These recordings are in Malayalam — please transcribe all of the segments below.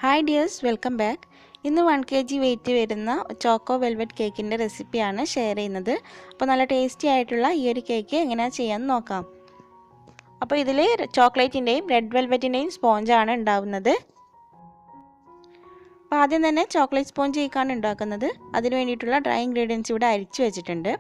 Hi dears, welcome back. ഇന്ന് 1 kg വെയിറ്റ് വരുന്ന ചോക്കോ വെൽവെറ്റ് കേക്കിൻ്റെ റെസിപ്പിയാണ് ഷെയർ ചെയ്യുന്നത്. അപ്പോൾ നല്ല ടേസ്റ്റി ആയിട്ടുള്ള ഈ ഒരു കേക്ക് എങ്ങനെയാണ് ചെയ്യാമെന്ന് നോക്കാം. അപ്പോൾ ഇതിൽ ചോക്ലേറ്റിൻ്റെയും റെഡ് വെൽവെറ്റിൻ്റെയും സ്പോഞ്ചാണ് ഉണ്ടാവുന്നത്. അപ്പോൾ ആദ്യം തന്നെ ചോക്ലേറ്റ് സ്പോഞ്ച് കേക്കാണ് ഉണ്ടാക്കുന്നത്. അതിന് വേണ്ടിയിട്ടുള്ള ഡ്രൈ ഇൻഗ്രീഡിയൻസ് ഇവിടെ അരിച്ചു വെച്ചിട്ടുണ്ട്.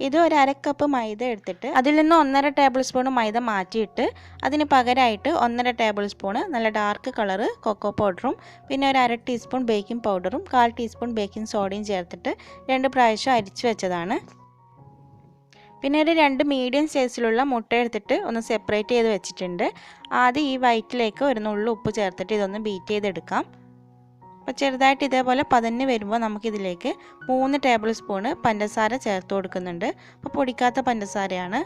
ഇത് ഒരു അര കപ്പ് മൈദ എടുത്തിട്ട് അതിൽ നിന്ന് 1.5 ടേബിൾ സ്പൂൺ മൈദ മാറ്റിയിട്ട് അതിന് പകരമായിട്ട് 1.5 ടേബിൾ സ്പൂൺ നല്ല ഡാർക്ക് കളർ കൊക്കോ പൗഡറും പിന്നെ ഒരു അര ടീസ്പൂൺ ബേക്കിംഗ് പൗഡറും 1/4 ടീസ്പൂൺ ബേക്കിംഗ് സോഡയും ചേർത്തിട്ട് 2 പ്രാവശ്യം അരിച്ചു വെച്ചതാണ്. പിന്നെ ഒരു 2 മീഡിയം സൈസിലുള്ള മുട്ട എടുത്തിട്ട് ഒന്ന് സെപ്പറേറ്റ് ചെയ്ത് വെച്ചിട്ടുണ്ട്. ആദ്യം ഈ വൈറ്റിലേക്ക് ഒരു നുള്ളു ഉപ്പ് ചേർത്തിട്ട് ഇതൊന്ന് ബീറ്റ് ചെയ്തെടുക്കാം. അപ്പോൾ ചെറുതായിട്ട് ഇതേപോലെ പതഞ്ഞ് വരുമ്പോൾ നമുക്കിതിലേക്ക് 3 ടേബിൾ സ്പൂണ് പഞ്ചസാര ചേർത്ത് കൊടുക്കുന്നുണ്ട്. അപ്പോൾ പൊടിക്കാത്ത പഞ്ചസാരയാണ്.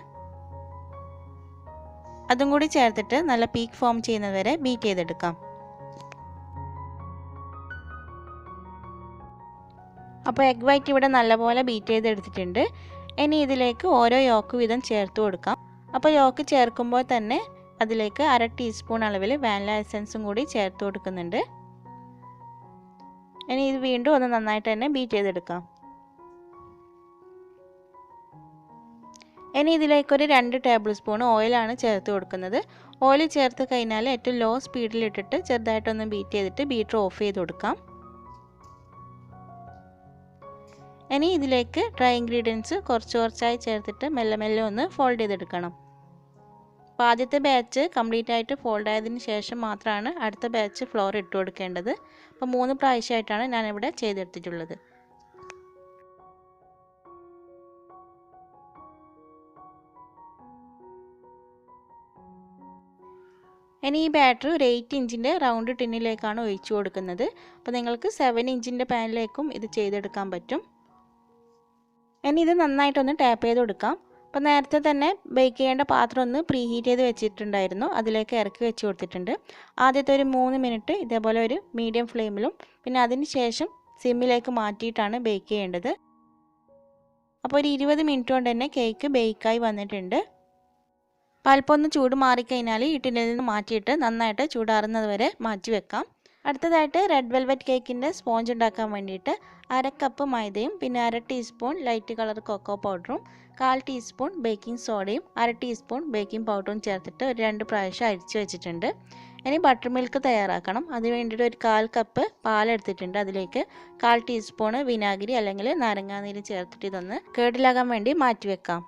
അതും കൂടി ചേർത്തിട്ട് നല്ല പീക്ക് ഫോം ചെയ്യുന്നത് വരെ ബീറ്റ് ചെയ്തെടുക്കാം. അപ്പോൾ എഗ് വൈറ്റ് ഇവിടെ നല്ലപോലെ ബീറ്റ് ചെയ്തെടുത്തിട്ടുണ്ട്. ഇനി ഇതിലേക്ക് ഓരോ യോക്ക് വീതം ചേർത്ത് കൊടുക്കാം. അപ്പോൾ യോക്ക് ചേർക്കുമ്പോൾ തന്നെ അതിലേക്ക് അര ടീസ്പൂൺ അളവിൽ വാനില എസൻസും കൂടി ചേർത്ത് കൊടുക്കുന്നുണ്ട്. ഇനി ഇത് വീണ്ടും ഒന്ന് നന്നായിട്ട് തന്നെ ബീറ്റ് ചെയ്തെടുക്കാം. ഇനി ഇതിലേക്കൊരു 2 ടേബിൾ സ്പൂൺ ഓയിലാണ് ചേർത്ത് കൊടുക്കുന്നത്. ഓയിൽ ചേർത്ത് കഴിഞ്ഞാൽ ഏറ്റവും ലോ സ്പീഡിലിട്ടിട്ട് ചെറുതായിട്ടൊന്ന് ബീറ്റ് ചെയ്തിട്ട് ബീറ്റർ ഓഫ് ചെയ്ത് കൊടുക്കാം. ഇനി ഇതിലേക്ക് ഡ്രൈ ഇൻഗ്രീഡിയൻസ് കുറച്ചായി ചേർത്തിട്ട് മെല്ലെ മെല്ലെ ഒന്ന് ഫോൾഡ് ചെയ്തെടുക്കണം. അപ്പോൾ ആദ്യത്തെ ബാച്ച് കംപ്ലീറ്റ് ആയിട്ട് ഫോൾഡ് ആയതിനു ശേഷം മാത്രമാണ് അടുത്ത ബാച്ച് ഫ്ലോർ ഇട്ട് കൊടുക്കേണ്ടത്. അപ്പോൾ 3 പ്രാവശ്യമായിട്ടാണ് ഞാനിവിടെ ചെയ്തെടുത്തിട്ടുള്ളത്. ഇനി ഈ ബാറ്റർ ഒരു 8 ഇഞ്ചിൻ്റെ റൗണ്ട് ടിന്നിലേക്കാണ് ഒഴിച്ചു കൊടുക്കുന്നത്. അപ്പോൾ നിങ്ങൾക്ക് 7 ഇഞ്ചിൻ്റെ പാനിലേക്കും ഇത് ചെയ്തെടുക്കാൻ പറ്റും. ഇനി ഇത് നന്നായിട്ടൊന്ന് ടാപ്പ് ചെയ്ത് കൊടുക്കാം. അപ്പോൾ നേരത്തെ തന്നെ ബേക്ക് ചെയ്യേണ്ട പാത്രം ഒന്ന് പ്രീ ഹീറ്റ് ചെയ്ത് വെച്ചിട്ടുണ്ടായിരുന്നു. അതിലേക്ക് ഇറക്കി വെച്ച് കൊടുത്തിട്ടുണ്ട്. ആദ്യത്തെ ഒരു 3 മിനിറ്റ് ഇതേപോലെ ഒരു മീഡിയം ഫ്ലെയിമിലും പിന്നെ അതിന് ശേഷം സിമ്മിലേക്ക് മാറ്റിയിട്ടാണ് ബേക്ക് ചെയ്യേണ്ടത്. അപ്പോൾ ഒരു 20 മിനിറ്റ് കൊണ്ട് തന്നെ കേക്ക് ബേക്കായി വന്നിട്ടുണ്ട്. അല്പം ഒന്ന് ചൂട് മാറിക്കഴിഞ്ഞാൽ ഈ ടിന്നിൽ നിന്ന് മാറ്റിയിട്ട് നന്നായിട്ട് ചൂടാറുന്നത് വരെ മാറ്റി വെക്കാം. അടുത്തതായിട്ട് റെഡ് വെൽവെറ്റ് കേക്കിൻ്റെ സ്പോഞ്ച് ഉണ്ടാക്കാൻ വേണ്ടിയിട്ട് അര കപ്പ് മൈദയും പിന്നെ അര ടീസ്പൂൺ ലൈറ്റ് കളർ കൊക്കോ പൗഡറും 1/4 ടീസ്പൂൺ ബേക്കിംഗ് സോഡയും അര ടീസ്പൂൺ ബേക്കിംഗ് പൗഡറും ചേർത്തിട്ട് ഒരു 2 പ്രാവശ്യം അരിച്ചു വെച്ചിട്ടുണ്ട്. ഇനി ബട്ടർ മിൽക്ക് തയ്യാറാക്കണം. അതിന് വേണ്ടിയിട്ട് ഒരു 1/4 കപ്പ് പാലെടുത്തിട്ടുണ്ട്. അതിലേക്ക് 1/4 ടീസ്പൂൺ വിനാഗിരി അല്ലെങ്കിൽ നാരങ്ങാനീര് ചേർത്തിട്ട് ഇതൊന്ന് കേടിലാകാൻ വേണ്ടി മാറ്റി വെക്കാം.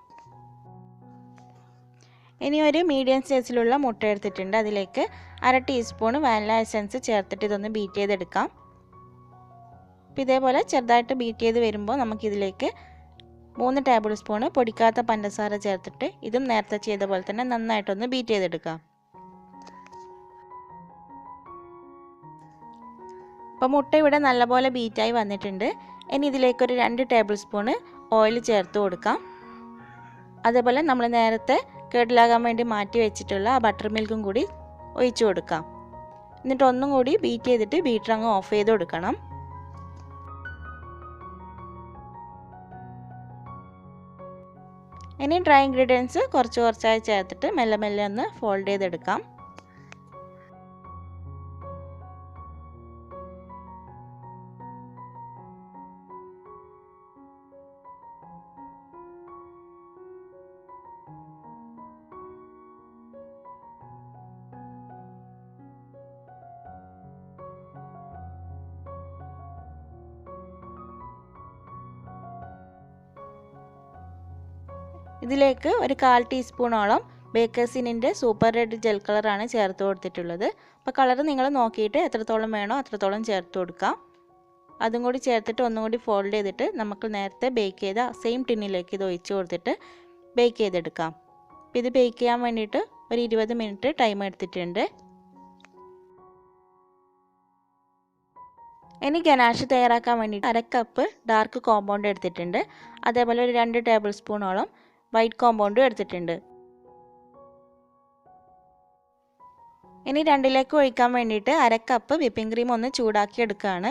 ഇനി ഒരു മീഡിയം സൈസിലുള്ള മുട്ട എടുത്തിട്ടുണ്ട്. അതിലേക്ക് അര ടീസ്പൂൺ വാനില എസൻസ് ചേർത്തിട്ട് ഇതൊന്ന് ബീറ്റ് ചെയ്തെടുക്കാം. അപ്പോൾ ഇതേപോലെ ചെറുതായിട്ട് ബീറ്റ് ചെയ്ത് വരുമ്പോൾ നമുക്കിതിലേക്ക് 3 ടേബിൾ സ്പൂണ് പൊടിക്കാത്ത പഞ്ചസാര ചേർത്തിട്ട് ഇതും നേരത്തെ ചെയ്ത പോലെ തന്നെ നന്നായിട്ടൊന്ന് ബീറ്റ് ചെയ്തെടുക്കാം. അപ്പോൾ മുട്ട ഇവിടെ നല്ലപോലെ ബീറ്റായി വന്നിട്ടുണ്ട്. ഇനി ഇതിലേക്കൊരു 2 ടേബിൾ സ്പൂണ് ഓയിൽ ചേർത്ത് കൊടുക്കാം. അതേപോലെ നമ്മൾ നേരത്തെ കേടിലാകാൻ വേണ്ടി മാറ്റി വെച്ചിട്ടുള്ള ആ ബട്ടർ മിൽക്കും കൂടി ഒഴിച്ചു കൊടുക്കാം. എന്നിട്ട് ഒന്നും കൂടി ബീറ്റ് ചെയ്തിട്ട് ബീറ്റർ അങ്ങ് ഓഫ് ചെയ്ത് കൊടുക്കണം. ഇനി ഡ്രൈ ഇൻഗ്രീഡിയൻസ് കുറച്ചായി ചേർത്തിട്ട് മെല്ലെ മെല്ലെ ഒന്ന് ഫോൾഡ് ചെയ്തെടുക്കാം. ഇതിലേക്ക് ഒരു 1/4 ടീസ്പൂണോളം ബേക്കേഴ്സിനിൻ്റെ സൂപ്പർ റെഡ് ജെൽ കളറാണ് ചേർത്ത് കൊടുത്തിട്ടുള്ളത്. അപ്പോൾ കളർ നിങ്ങൾ നോക്കിയിട്ട് എത്രത്തോളം വേണോ അത്രത്തോളം ചേർത്ത് കൊടുക്കാം. അതും കൂടി ചേർത്തിട്ട് ഒന്നും കൂടി ഫോൾഡ് ചെയ്തിട്ട് നമുക്ക് നേരത്തെ ബേക്ക് ചെയ്ത സെയിം ടിന്നിലേക്ക് ഇത് ഒഴിച്ച് കൊടുത്തിട്ട് ബേക്ക് ചെയ്തെടുക്കാം. അപ്പോൾ ഇത് ബേക്ക് ചെയ്യാൻ വേണ്ടിയിട്ട് ഒരു 20 മിനിറ്റ് ടൈം എടുത്തിട്ടുണ്ട്. ഇനി ഗനാഷ് തയ്യാറാക്കാൻ വേണ്ടിയിട്ട് അര കപ്പ് ഡാർക്ക് കോമ്പൗണ്ട് എടുത്തിട്ടുണ്ട്. അതേപോലെ ഒരു 2 ടേബിൾ സ്പൂണോളം വൈറ്റ് കോമ്പൗണ്ടും എടുത്തിട്ടുണ്ട്. ഇനി രണ്ടിലേക്ക് ഒഴിക്കാൻ വേണ്ടിയിട്ട് അര കപ്പ് വിപ്പിംഗ് ക്രീം ഒന്ന് ചൂടാക്കി എടുക്കുകയാണ്.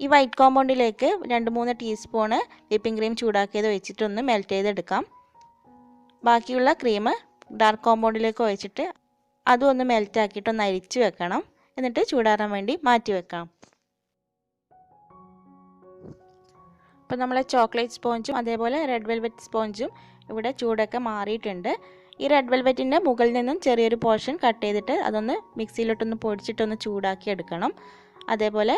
ഈ വൈറ്റ് കോമ്പൗണ്ടിലേക്ക് 2-3 ടീസ്പൂണ് വിപ്പിംഗ് ക്രീം ചൂടാക്കിയത് ഒഴിച്ചിട്ടൊന്ന് മെൽറ്റ് ചെയ്തെടുക്കാം. ബാക്കിയുള്ള ക്രീം ഡാർക്ക് കോമ്പൗണ്ടിലേക്ക് ഒഴിച്ചിട്ട് അതും ഒന്ന് മെൽറ്റ് ആക്കിയിട്ട് ഒന്ന് അരിച്ച് വെക്കണം. എന്നിട്ട് ചൂടാറാൻ വേണ്ടി മാറ്റി വെക്കാം. അപ്പോൾ നമ്മളെ ചോക്ലേറ്റ് സ്പോഞ്ചും അതേപോലെ റെഡ് വെൽവെറ്റ് സ്പോഞ്ചും ഇവിടെ ചൂടൊക്കെ മാറിയിട്ടുണ്ട്. ഈ റെഡ് വെൽവെറ്റിൻ്റെ മുകളിൽ നിന്നും ചെറിയൊരു പോർഷൻ കട്ട് ചെയ്തിട്ട് അതൊന്ന് മിക്സിയിലോട്ടൊന്ന് പൊടിച്ചിട്ടൊന്ന് ചൂടാക്കി എടുക്കണം. അതേപോലെ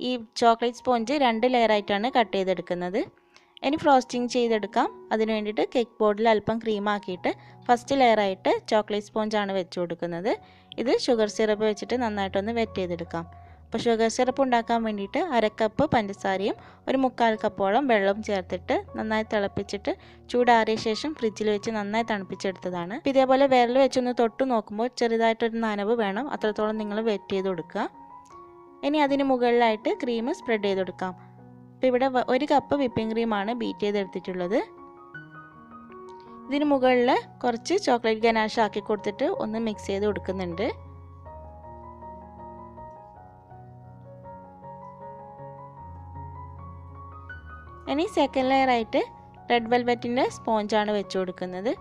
ഈ ചോക്ലേറ്റ് സ്പോഞ്ച് 2 ലെയറായിട്ടാണ് കട്ട് ചെയ്തെടുക്കുന്നത്. ഇനി ഫ്രോസ്റ്റിംഗ് ചെയ്തെടുക്കാം. അതിന് വേണ്ടിയിട്ട് കേക്ക് ബോർഡിൽ അല്പം ക്രീമാക്കിയിട്ട് ഫസ്റ്റ് ലെയറായിട്ട് ചോക്ലേറ്റ് സ്പോഞ്ചാണ് വെച്ച് കൊടുക്കുന്നത്. ഇത് ഷുഗർ സിറപ്പ് വെച്ചിട്ട് നന്നായിട്ടൊന്ന് വെറ്റ് ചെയ്തെടുക്കാം. അപ്പോൾ ഷുഗർ സിറപ്പ് ഉണ്ടാക്കാൻ വേണ്ടിയിട്ട് 1/2 കപ്പ് പഞ്ചസാരയും 1/4 കപ്പോളം വെള്ളവും ചേർത്തിട്ട് നന്നായി തിളപ്പിച്ചിട്ട് ചൂടാറിയ ശേഷം ഫ്രിഡ്ജിൽ വെച്ച് നന്നായി തണുപ്പിച്ചെടുത്തതാണ്. അപ്പോൾ ഇതേപോലെ വിരൽ വെച്ചൊന്ന് തൊട്ട് നോക്കുമ്പോൾ ചെറുതായിട്ടൊരു നനവ് വേണം, അത്രത്തോളം നിങ്ങൾ വെറ്റ് ചെയ്ത് കൊടുക്കുക. ഇനി അതിന് മുകളിലായിട്ട് ക്രീം സ്പ്രെഡ് ചെയ്ത് കൊടുക്കാം. അപ്പോൾ ഇവിടെ 1 കപ്പ് വിപ്പിംഗ് ക്രീമാണ് ബീറ്റ് ചെയ്തെടുത്തിട്ടുള്ളത്. ഇതിന് മുകളിൽ കുറച്ച് ചോക്ലേറ്റ് ഗനാഷ് ആക്കി കൊടുത്തിട്ട് ഒന്ന് മിക്സ് ചെയ്ത് കൊടുക്കുന്നുണ്ട്. ഇനി സെക്കൻഡ് ലെയറായിട്ട് റെഡ് വെൽവെറ്റിൻ്റെ സ്പോഞ്ചാണ് വെച്ച് കൊടുക്കുന്നത്.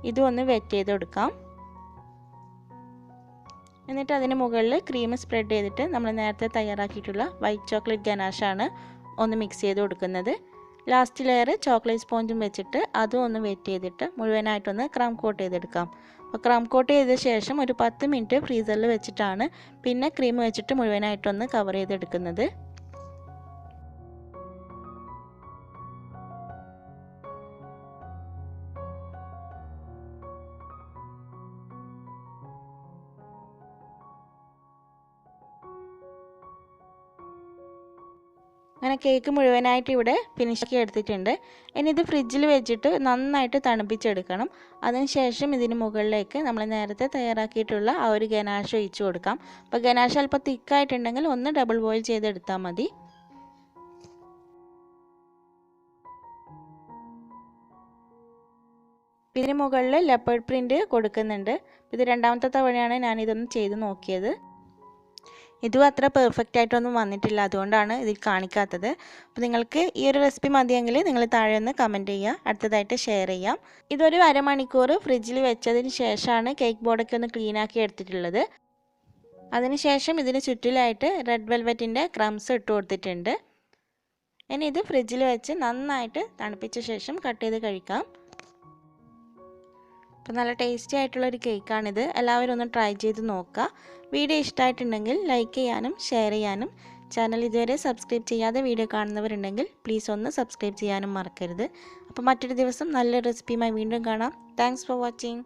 ഇതും ഒന്ന് വെറ്റ് ചെയ്ത് കൊടുക്കാം. എന്നിട്ട് അതിന് മുകളിൽ ക്രീം സ്പ്രെഡ് ചെയ്തിട്ട് നമ്മൾ നേരത്തെ തയ്യാറാക്കിയിട്ടുള്ള വൈറ്റ് ചോക്ലേറ്റ് ഗനാഷാണ് ഒന്ന് മിക്സ് ചെയ്ത് കൊടുക്കുന്നത്. ലാസ്റ്റ് ലെയർ ചോക്ലേറ്റ് സ്പോഞ്ചും വെച്ചിട്ട് അതും ഒന്ന് വെറ്റ് ചെയ്തിട്ട് മുഴുവനായിട്ടൊന്ന് ക്രം കോട്ട് ചെയ്തെടുക്കാം. അപ്പോൾ ക്രം കോട്ട് ചെയ്ത ശേഷം ഒരു 10 മിനിറ്റ് ഫ്രീസറിൽ വെച്ചിട്ടാണ് പിന്നെ ക്രീം വെച്ചിട്ട് മുഴുവനായിട്ടൊന്ന് കവർ ചെയ്തെടുക്കുന്നത്. അങ്ങനെ കേക്ക് മുഴുവനായിട്ട് ഇവിടെ ഫിനിഷാക്കി എടുത്തിട്ടുണ്ട്. ഇനി ഇത് ഫ്രിഡ്ജിൽ വെച്ചിട്ട് നന്നായിട്ട് തണുപ്പിച്ചെടുക്കണം. അതിനുശേഷം ഇതിന് മുകളിലേക്ക് നമ്മൾ നേരത്തെ തയ്യാറാക്കിയിട്ടുള്ള ആ ഒരു ഗനാഷ് ഒഴിച്ചു കൊടുക്കാം. അപ്പോൾ ഗനാഷ് അല്പം തിക്കായിട്ടുണ്ടെങ്കിൽ ഒന്ന് ഡബിൾ ബോയിൽ ചെയ്തെടുത്താൽ മതി. ഇതിന് മുകളിൽ ലെപ്പേർഡ് പ്രിൻറ്റ് കൊടുക്കുന്നുണ്ട്. ഇത് രണ്ടാമത്തെ തവണയാണ് ഞാനിതൊന്ന് ചെയ്ത് നോക്കിയത്. ഇതും അത്ര പെർഫെക്റ്റ് ആയിട്ടൊന്നും വന്നിട്ടില്ല, അതുകൊണ്ടാണ് ഇതിൽ കാണിക്കാത്തത്. അപ്പോൾ നിങ്ങൾക്ക് ഈ ഒരു റെസിപ്പി മതിയെങ്കിൽ നിങ്ങൾ താഴെ ഒന്ന് കമൻറ്റ് ചെയ്യുക, അടുത്തതായിട്ട് ഷെയർ ചെയ്യാം. ഇതൊരു അരമണിക്കൂർ ഫ്രിഡ്ജിൽ വെച്ചതിന് ശേഷമാണ് കേക്ക് ബോർഡൊക്കെ ഒന്ന് ക്ലീൻ ആക്കി എടുത്തിട്ടുള്ളത്. അതിനുശേഷം ഇതിന് ചുറ്റിലായിട്ട് റെഡ് വെൽവെറ്റിൻ്റെ ക്രംസ് ഇട്ട് കൊടുത്തിട്ടുണ്ട്. ഇനി ഇത് ഫ്രിഡ്ജിൽ വെച്ച് നന്നായിട്ട് തണുപ്പിച്ച ശേഷം കട്ട് ചെയ്ത് കഴിക്കാം. അപ്പോൾ നല്ല ടേസ്റ്റി ആയിട്ടുള്ളൊരു കേക്കാണിത്. എല്ലാവരും ഒന്ന് ട്രൈ ചെയ്ത് നോക്കുക. വീഡിയോ ഇഷ്ടമായിട്ടുണ്ടെങ്കിൽ ലൈക്ക് ചെയ്യാനും ഷെയർ ചെയ്യാനും, ചാനൽ ഇതുവരെ സബ്സ്ക്രൈബ് ചെയ്യാതെ വീഡിയോ കാണുന്നവരുണ്ടെങ്കിൽ പ്ലീസ് ഒന്ന് സബ്സ്ക്രൈബ് ചെയ്യാനും മറക്കരുത്. അപ്പോൾ മറ്റൊരു ദിവസം നല്ലൊരു റെസിപ്പിയുമായി വീണ്ടും കാണാം. Thanks for watching.